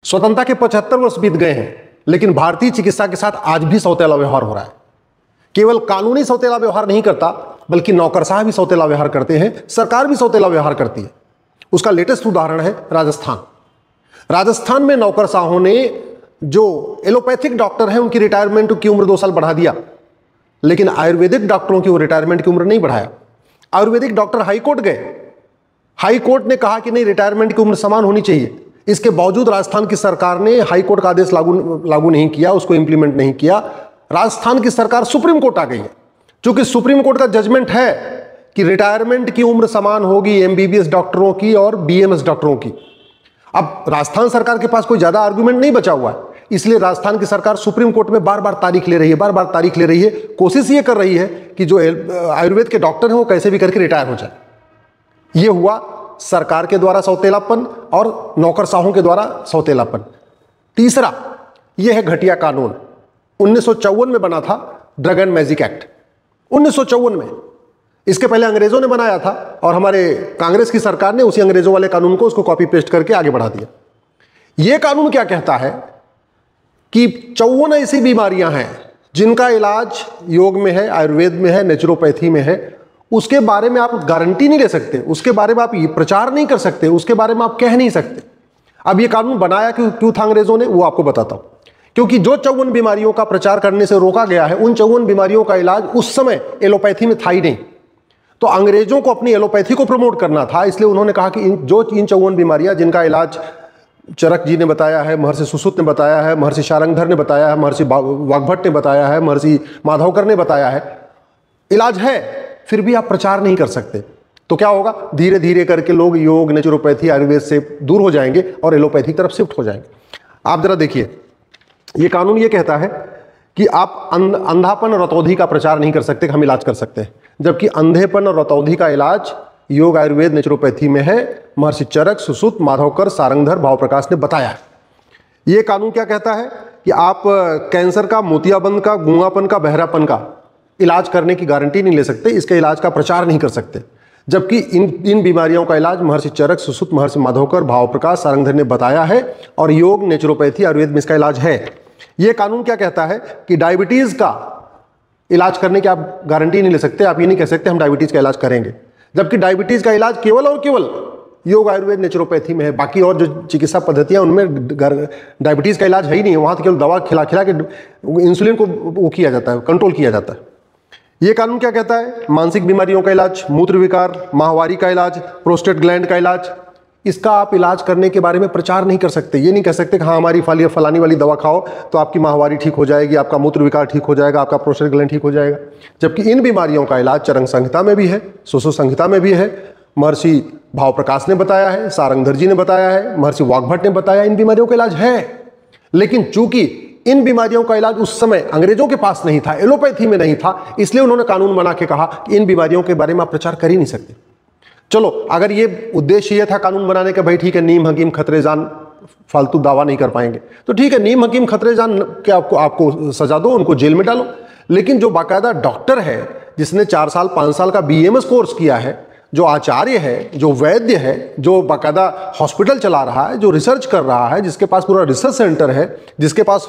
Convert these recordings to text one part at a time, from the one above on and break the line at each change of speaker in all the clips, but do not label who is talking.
स्वतंत्रता के 75 वर्ष बीत गए हैं, लेकिन भारतीय चिकित्सा के साथ आज भी सौतेला व्यवहार हो रहा है। केवल कानूनी सौतेला व्यवहार नहीं करता, बल्कि नौकरशाह भी सौतेला व्यवहार करते हैं, सरकार भी सौतेला व्यवहार करती है। उसका लेटेस्ट उदाहरण है राजस्थान। राजस्थान में नौकरशाहों ने जो एलोपैथिक डॉक्टर हैं उनकी रिटायरमेंट की उम्र 2 साल बढ़ा दिया, लेकिन आयुर्वेदिक डॉक्टरों की वो रिटायरमेंट की उम्र नहीं बढ़ाया। आयुर्वेदिक डॉक्टर हाईकोर्ट गए, हाईकोर्ट ने कहा कि नहीं, रिटायरमेंट की उम्र समान होनी चाहिए। इसके बावजूद राजस्थान की सरकार ने हाईकोर्ट का आदेश लागू नहीं किया, उसको इंप्लीमेंट नहीं किया। राजस्थान की सरकार सुप्रीम कोर्ट आ गई है, क्योंकि सुप्रीम कोर्ट का जजमेंट है कि रिटायरमेंट की उम्र समान होगी एमबीबीएस डॉक्टरों की और बीएमएस डॉक्टरों की। अब राजस्थान सरकार के पास कोई ज्यादा आर्गुमेंट नहीं बचा हुआ है, इसलिए राजस्थान की सरकार सुप्रीम कोर्ट में बार बार तारीख ले रही है, बार बार तारीख ले रही है। कोशिश ये कर रही है कि जो आयुर्वेद के डॉक्टर हैं वो कैसे भी करके रिटायर हो जाए। ये हुआ सरकार के द्वारा सौतेलापन और नौकरशाहों के द्वारा सौतेलापन। तीसरा, यह है घटिया कानून। 1954 में बना था ड्रग एंड मैजिक एक्ट, 1954 में। इसके पहले अंग्रेजों ने बनाया था और हमारे कांग्रेस की सरकार ने उसी अंग्रेजों वाले कानून को उसको कॉपी पेस्ट करके आगे बढ़ा दिया। यह कानून क्या कहता है कि 54 ऐसी बीमारियां हैं जिनका इलाज योग में है, आयुर्वेद में है, नेचुरोपैथी में है, उसके बारे में आप गारंटी नहीं ले सकते, उसके बारे में आप प्रचार नहीं कर सकते, उसके बारे में आप कह नहीं सकते। अब ये कानून बनाया क्यों था अंग्रेजों ने, वो आपको बताता हूं। क्योंकि जो 54 बीमारियों का प्रचार करने से रोका गया है, उन 54 बीमारियों का इलाज उस समय एलोपैथी में था ही नहीं। तो अंग्रेजों को अपनी एलोपैथी को प्रमोट करना था, इसलिए उन्होंने कहा कि इन 54 बीमारियां जिनका इलाज चरक जी ने बताया है, महर्षि सुश्रुत ने बताया है, महर्षि शारंगधर ने बताया है, महर्षि वाग्भट ने बताया है, महर्षि माधवकर ने बताया है, इलाज है, फिर भी आप प्रचार नहीं कर सकते। तो क्या होगा, धीरे धीरे करके लोग योग, नेचुरोपैथी, आयुर्वेद से दूर हो जाएंगे और एलोपैथी की तरफ शिफ्ट हो जाएंगे। आप जरा देखिए, ये कानून ये कहता है कि आप अंधापन और रतौंधी का प्रचार नहीं कर सकते कि हम इलाज कर सकते हैं, जबकि अंधेपन और रतौंधी का इलाज योग, आयुर्वेद, नेचुरोपैथी में है। महर्षि चरक, सुश्रुत, माधवकर, सारंगधर, भावप्रकाश ने बताया है। यह कानून क्या कहता है कि आप कैंसर का, मोतियाबिंद का, गूंगापन का, बहरापन का इलाज करने की गारंटी नहीं ले सकते, इसके इलाज का प्रचार नहीं कर सकते, जबकि इन बीमारियों का इलाज महर्षि चरक, सुश्रुत, महर्षि माधवकर, भावप्रकाश, सारंगधर ने बताया है और योग, नेचुरोपैथी, आयुर्वेद में इसका इलाज है। यह कानून क्या कहता है कि डायबिटीज का इलाज करने की आप गारंटी नहीं ले सकते, आप ये नहीं कह सकते हम डायबिटीज का इलाज करेंगे, जबकि डायबिटीज का इलाज केवल और केवल योग, आयुर्वेद, नेचुरोपैथी में है। बाकी और जो चिकित्सा पद्धतियां उनमें डायबिटीज का इलाज है ही नहीं, वहां तो केवल दवा खिला खिला के इंसुलिन को वो किया जाता है, कंट्रोल किया जाता है। यह कानून क्या कहता है, मानसिक बीमारियों का इलाज, मूत्र विकार, माहवारी का इलाज, प्रोस्टेट ग्लैंड का इलाज, इसका आप इलाज करने के बारे में प्रचार नहीं कर सकते। ये नहीं कह सकते कि हाँ हमारी फलानी वाली दवा खाओ तो आपकी माहवारी ठीक हो जाएगी, आपका मूत्र विकार ठीक हो जाएगा, आपका प्रोस्टेट ग्लैंड ठीक हो जाएगा, जबकि इन बीमारियों का इलाज चरक संहिता में भी है, सुश्रुत संहिता में भी है, महर्षि भावप्रकाश ने बताया है, सारंगधर जी ने बताया है, महर्षि वाग्भट ने बताया, इन बीमारियों का इलाज है। लेकिन चूंकि इन बीमारियों का इलाज उस समय अंग्रेजों के पास नहीं था, एलोपैथी में नहीं था, इसलिए उन्होंने कानून बना के कहा कि इन बीमारियों के बारे में आप प्रचार कर ही नहीं सकते। चलो, अगर ये उद्देश्य ये था कानून बनाने का, भाई ठीक है, नीम हकीम खतरे जान फालतू दावा नहीं कर पाएंगे, तो ठीक है, नीम हकीम खतरे जान के आपको सजा दो, उनको जेल में डालो। लेकिन जो बाकायदा डॉक्टर है, जिसने 4 साल 5 साल का बीएमएस कोर्स किया है, जो आचार्य है, जो वैद्य है, जो बाकायदा हॉस्पिटल चला रहा है, जो रिसर्च कर रहा है, जिसके पास पूरा रिसर्च सेंटर है, जिसके पास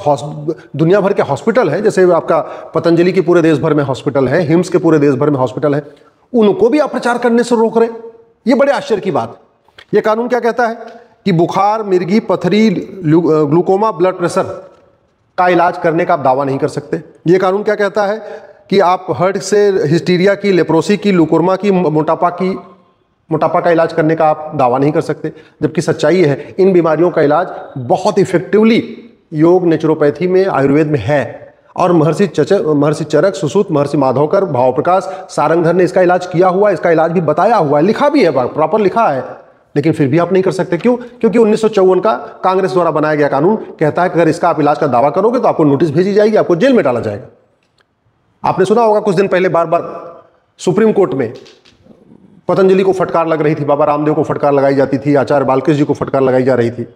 दुनिया भर के हॉस्पिटल है, जैसे आपका पतंजलि के पूरे देश भर में हॉस्पिटल है, हिम्स के पूरे देश भर में हॉस्पिटल है, उनको भी आप प्रचार करने से रोक रहे। ये बड़े आश्चर्य की बात। ये कानून क्या कहता है कि बुखार, मिर्गी, पथरी, ग्लूकोमा, ब्लड प्रेशर का इलाज करने का आप दावा नहीं कर सकते। ये कानून क्या कहता है कि आप हर्ट से हिस्टीरिया की, लेप्रोसी की, लुकोरमा की, मोटापा का इलाज करने का आप दावा नहीं कर सकते, जबकि सच्चाई है इन बीमारियों का इलाज बहुत इफेक्टिवली योग, नेचुरोपैथी में, आयुर्वेद में है। और महर्षि चरक, सुश्रुत, महर्षि माधवकर, भावप्रकाश, सारंगधर ने इसका इलाज किया हुआ है, इसका इलाज भी बताया हुआ है, लिखा भी है, प्रॉपर लिखा है, लेकिन फिर भी आप नहीं कर सकते। क्यों? क्योंकि 1954 का कांग्रेस द्वारा बनाया गया कानून कहता है कि अगर इसका आप इलाज का दावा करोगे तो आपको नोटिस भेजी जाएगी, आपको जेल में डाला जाएगा। आपने सुना होगा कुछ दिन पहले बार बार सुप्रीम कोर्ट में पतंजलि को फटकार लग रही थी, बाबा रामदेव को फटकार लगाई जाती थी, आचार्य बालकृष्ण जी को फटकार लगाई जा रही थी।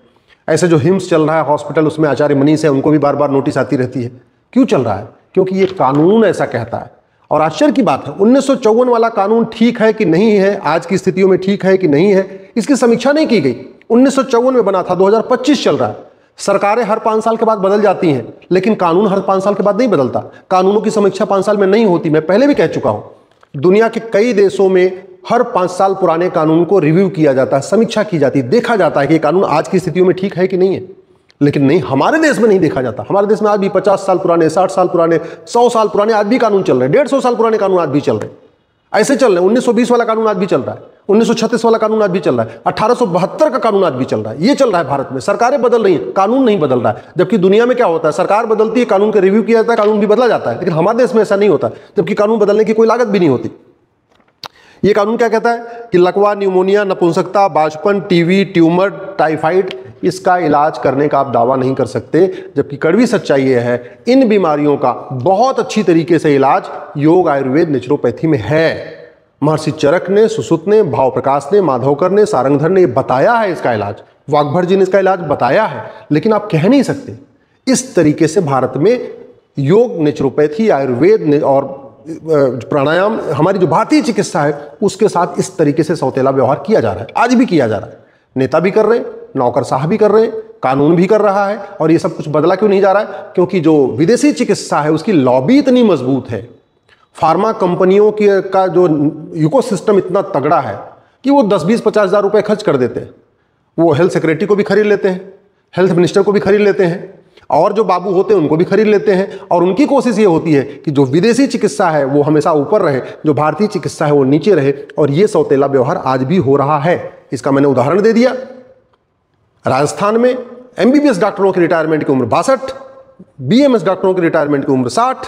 ऐसे जो हिम्स चल रहा है हॉस्पिटल, उसमें आचार्य मनीष है, उनको भी बार बार नोटिस आती रहती है। क्यों चल रहा है? क्योंकि ये कानून ऐसा कहता है। और आश्चर्य की बात है, 1954 वाला कानून ठीक है कि नहीं है, आज की स्थितियों में ठीक है कि नहीं है, इसकी समीक्षा नहीं की गई। 1954 में बना था, 2025 चल रहा है, सरकारें हर 5 साल के बाद बदल जाती हैं, लेकिन कानून हर 5 साल के बाद नहीं बदलता। कानूनों की समीक्षा 5 साल में नहीं होती। मैं पहले भी कह चुका हूं, दुनिया के कई देशों में हर 5 साल पुराने कानून को रिव्यू किया जाता है, समीक्षा की जाती है, देखा जाता है कि कानून आज की स्थितियों में ठीक है कि नहीं है। लेकिन नहीं, हमारे देश में नहीं देखा जाता। हमारे देश में आज भी 50 साल पुराने, 60 साल पुराने, 100 साल पुराने आज भी कानून चल रहे हैं, 150 साल पुराने कानून आज भी चल रहे हैं, ऐसे चल रहे हैं। 1920 वाला कानून आज भी चल रहा है, 1936 वाला कानून आज भी चल रहा है, 1872 का कानून आज भी चल रहा है। ये चल रहा है भारत में। सरकारें बदल रही हैं, कानून नहीं बदल रहा है। जबकि दुनिया में क्या होता है, सरकार बदलती है, कानून का रिव्यू किया जाता है, कानून भी बदला जाता है। लेकिन हमारे देश में ऐसा नहीं होता, जबकि कानून बदलने की कोई लागत भी नहीं होती। ये कानून क्या कहता है कि लकवा, न्यूमोनिया, नपुंसकता, बाजपन, टीबी, ट्यूमर, टाइफाइड, इसका इलाज करने का आप दावा नहीं कर सकते। जबकि कड़वी सच्चाई यह है, इन बीमारियों का बहुत अच्छी तरीके से इलाज योग, आयुर्वेद, नेचुरोपैथी में है। महर्षि चरक ने, सुश्रुत ने, भाव प्रकाश ने, माधवकर ने, सारंगधर ने बताया है इसका इलाज, वाग्भट जी ने इसका इलाज बताया है। लेकिन आप कह नहीं सकते इस तरीके से भारत में योग, नेचुरोपैथी, आयुर्वेद और प्राणायाम, हमारी जो भारतीय चिकित्सा है उसके साथ इस तरीके से सौतेला व्यवहार किया जा रहा है। आज भी किया जा रहा है। नेता भी कर रहे हैं, नौकरशाह भी कर रहे हैं, कानून भी कर रहा है। और ये सब कुछ बदला क्यों नहीं जा रहा है? क्योंकि जो विदेशी चिकित्सा है उसकी लॉबी इतनी मजबूत है, फार्मा कंपनियों की का जो इकोसिस्टम इतना तगड़ा है कि वो 10-20-50 हज़ार रुपये खर्च कर देते हैं। वो हेल्थ सेक्रेटरी को भी खरीद लेते हैं, हेल्थ मिनिस्टर को भी खरीद लेते हैं, और जो बाबू होते हैं उनको भी खरीद लेते हैं। और उनकी कोशिश ये होती है कि जो विदेशी चिकित्सा है वो हमेशा ऊपर रहे, जो भारतीय चिकित्सा है वो नीचे रहे। और ये सौतेला व्यवहार आज भी हो रहा है। इसका मैंने उदाहरण दे दिया। राजस्थान में एमबीबीएस डॉक्टरों की रिटायरमेंट की उम्र 62, बीएमएस डॉक्टरों की रिटायरमेंट की उम्र 60।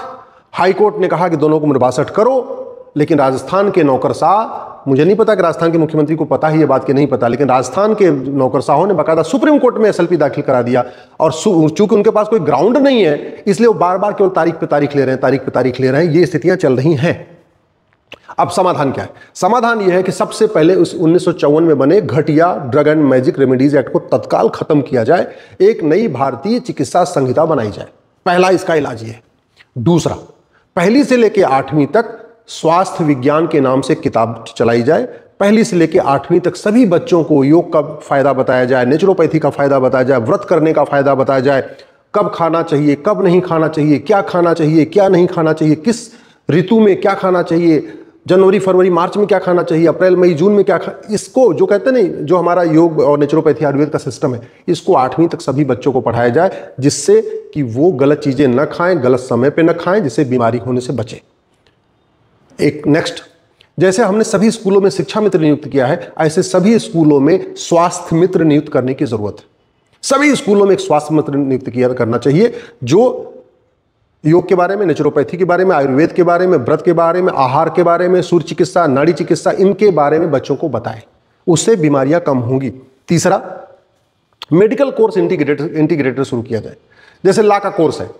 हाईकोर्ट ने कहा कि दोनों की उम्र 62 करो। लेकिन राजस्थान के नौकरशाह, मुझे नहीं पता कि राजस्थान के मुख्यमंत्री को पता है ये बात कि नहीं पता, लेकिन राजस्थान के नौकरशाहों ने बाकायदा सुप्रीम कोर्ट में एसएलपी दाखिल करा दिया। और चूंकि उनके पास कोई ग्राउंड नहीं है, इसलिए वो बार बार केवल तारीख पे तारीख ले रहे हैं, तारीख पे तारीख ले रहे हैं। ये स्थितियां चल रही हैं। अब समाधान क्या है? समाधान यह है कि सबसे पहले उस 1954 में बने घटिया drug and magic remedies act को तत्काल खत्म किया जाए, एक नई भारतीय चिकित्सा संहिता बनाई जाए। पहला इसका इलाज ये है। दूसरा, पहली से लेकर 8वीं तक स्वास्थ्य विज्ञान के नाम से किताब चलाई जाए। पहली से लेकर 8वीं तक सभी बच्चों को योग का फायदा बताया जाए, नेचुरोपैथी का फायदा बताया जाए, व्रत करने का फायदा बताया जाए, कब खाना चाहिए, कब नहीं खाना चाहिए, क्या खाना चाहिए, क्या नहीं खाना चाहिए, किस ऋतु में क्या खाना चाहिए, जनवरी, फरवरी, मार्च में क्या खाना चाहिए, अप्रैल, मई, जून में क्या इसको जो कहते हैं नहीं, जो हमारा योग और नेचुरोपैथी आयुर्वेद का सिस्टम है, इसको 8वीं तक सभी बच्चों को पढ़ाया जाए, जिससे कि वो गलत चीजें न खाएं, गलत समय पे न खाएं, जिससे बीमारी होने से बचें। एक नेक्स्ट, जैसे हमने सभी स्कूलों में शिक्षा मित्र नियुक्त किया है, ऐसे सभी स्कूलों में स्वास्थ्य मित्र नियुक्त करने की जरूरत है। सभी स्कूलों में एक स्वास्थ्य मित्र नियुक्त करना चाहिए, जो योग के बारे में, नेचुरोपैथी के बारे में, आयुर्वेद के बारे में, व्रत के बारे में, आहार के बारे में, सूर्य चिकित्सा, नाड़ी चिकित्सा, इनके बारे में बच्चों को बताएं। उससे बीमारियां कम होंगी। तीसरा, मेडिकल कोर्स इंटीग्रेटेड शुरू किया जाए। जैसे लॉ का कोर्स है,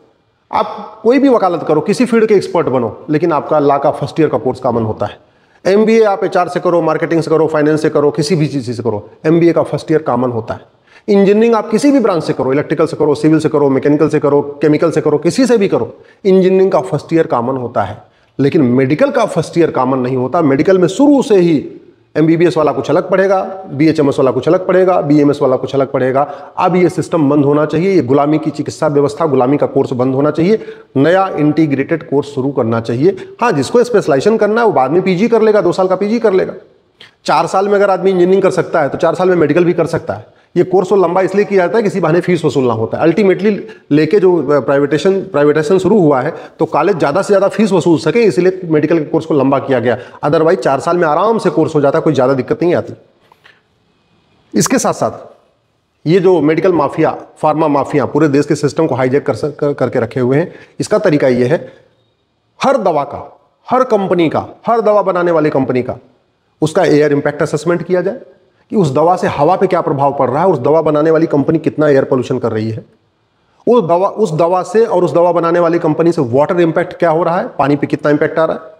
आप कोई भी वकालत करो, किसी फील्ड के एक्सपर्ट बनो, लेकिन आपका लॉ का फर्स्ट ईयर का कोर्स कॉमन होता है। एमबीए आप एचआर से करो, मार्केटिंग से करो, फाइनेंस से करो, किसी भी चीज से करो, एमबीए का फर्स्ट ईयर कॉमन होता है। इंजीनियरिंग आप किसी भी ब्रांच से करो, इलेक्ट्रिकल से करो, सिविल से करो, मैकेनिकल से करो, केमिकल से करो, किसी से भी करो, इंजीनियरिंग का फर्स्ट ईयर कॉमन होता है। लेकिन मेडिकल का फर्स्ट ईयर कॉमन नहीं होता। मेडिकल में शुरू से ही एमबीबीएस वाला कुछ अलग पढ़ेगा, बीएचएमएस वाला कुछ अलग पढ़ेगा, बीएमएस वाला कुछ अलग पढ़ेगा। अब ये सिस्टम बंद होना चाहिए। ये गुलामी की चिकित्सा व्यवस्था, गुलामी का कोर्स बंद होना चाहिए। नया इंटीग्रेटेड कोर्स शुरू करना चाहिए। हाँ, जिसको स्पेशलाइजेशन करना है वो बाद में पीजी कर लेगा, 2 साल का पीजी कर लेगा। 4 साल में अगर आदमी इंजीनियरिंग कर सकता है तो 4 साल में मेडिकल भी कर सकता है। ये कोर्स वो लंबा इसलिए किया जाता है किसी बहाने फीस वसूलना होता है। अल्टीमेटली लेके जो प्राइवेटाइजेशन शुरू हुआ है तो कॉलेज ज़्यादा से ज़्यादा फीस वसूल सके, इसलिए मेडिकल के कोर्स को लंबा किया गया। अदरवाइज 4 साल में आराम से कोर्स हो जाता, कोई ज़्यादा दिक्कत नहीं आती। इसके साथ साथ ये जो मेडिकल माफिया, फार्मा माफिया पूरे देश के सिस्टम को हाईजैक करके रखे हुए हैं, इसका तरीका ये है, हर दवा का, हर कंपनी का, हर दवा बनाने वाली कंपनी का उसका एयर इम्पैक्ट असेसमेंट किया जाए कि उस दवा से हवा पे क्या प्रभाव पड़ रहा है, उस दवा बनाने वाली कंपनी कितना एयर पोल्यूशन कर रही है, उस दवा से और उस दवा बनाने वाली कंपनी से वाटर इम्पैक्ट क्या हो रहा है, पानी पे कितना इम्पैक्ट आ रहा है,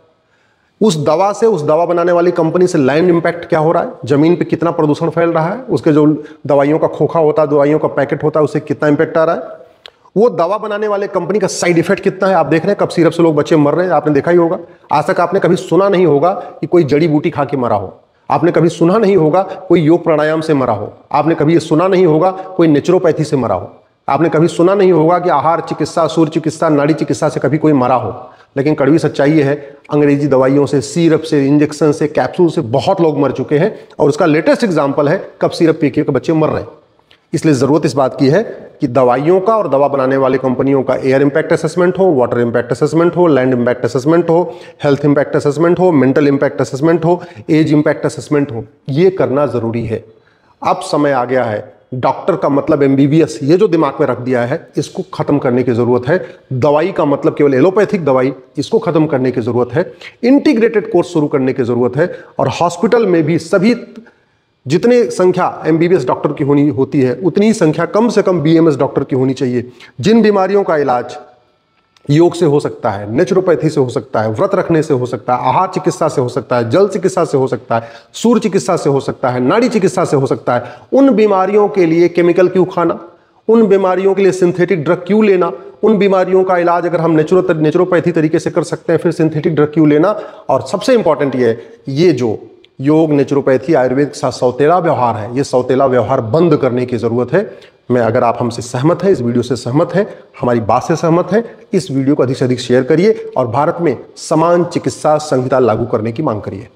उस दवा से, उस दवा बनाने वाली कंपनी से लैंड इम्पैक्ट क्या हो रहा है, जमीन पे कितना प्रदूषण फैल रहा है, उसके जो दवाइयों का खोखा होता है, दवाइयों का पैकेट होता है, उससे कितना इम्पैक्ट आ रहा है, वो दवा बनाने वाले कंपनी का साइड इफेक्ट कितना है। आप देख रहे हैं कब सिरप से लोग बच्चे मर रहे हैं, आपने देखा ही होगा। आज तक आपने कभी सुना नहीं होगा कि कोई जड़ी बूटी खा के मरा हो, आपने कभी सुना नहीं होगा कोई योग प्राणायाम से मरा हो, आपने कभी ये सुना नहीं होगा कोई नेचुरोपैथी से मरा हो। आपने कभी सुना नहीं होगा कि आहार चिकित्सा, सूर्य चिकित्सा, नाड़ी चिकित्सा से कभी कोई मरा हो, लेकिन कड़वी सच्चाई ये है, अंग्रेजी दवाइयों से, सिरप से, इंजेक्शन से, कैप्सूल से बहुत लोग मर चुके हैं। और उसका लेटेस्ट एग्जाम्पल है कब सिरप पी के बच्चे मर रहे हैं। इसलिए ज़रूरत इस बात की है कि दवाइयों का और दवा बनाने वाली कंपनियों का एयर इम्पैक्ट असेसमेंट हो, वाटर इम्पैक्ट असेसमेंट हो, लैंड इम्पैक्ट असेसमेंट हो, हेल्थ इम्पैक्ट असेसमेंट हो, मेंटल इम्पैक्ट असेसमेंट हो, एज इम्पैक्ट असेसमेंट हो, ये करना ज़रूरी है। अब समय आ गया है, डॉक्टर का मतलब एमबीबीएस, ये जो दिमाग में रख दिया है, इसको खत्म करने की जरूरत है। दवाई का मतलब केवल एलोपैथिक दवाई, इसको खत्म करने की जरूरत है। इंटीग्रेटेड कोर्स शुरू करने की जरूरत है। और हॉस्पिटल में भी सभी जितने संख्या एमबीबीएस डॉक्टर की होती है, उतनी ही संख्या कम से कम बीएमएस डॉक्टर की होनी चाहिए। जिन बीमारियों का इलाज योग से हो सकता है, नेचुरोपैथी से हो सकता है, व्रत रखने से हो सकता है, आहार चिकित्सा से हो सकता है, जल चिकित्सा से हो सकता है, सूर्य चिकित्सा से हो सकता है, नाड़ी चिकित्सा से हो सकता है, उन बीमारियों के लिए केमिकल क्यों खाना, उन बीमारियों के लिए सिंथेटिक ड्रग क्यों लेना, उन बीमारियों का इलाज अगर हम नेचुरोपैथी तरीके से कर सकते हैं, फिर सिंथेटिक ड्रग क्यों लेना। और सबसे इंपॉर्टेंट ये जो योग, नेचुरोपैथी, आयुर्वेद के साथ सौतेला व्यवहार है, ये सौतेला व्यवहार बंद करने की जरूरत है। मैं अगर आप हमसे सहमत हैं, इस वीडियो से सहमत हैं, हमारी बात से सहमत हैं, इस वीडियो को अधिक से अधिक शेयर करिए और भारत में समान चिकित्सा संहिता लागू करने की मांग करिए।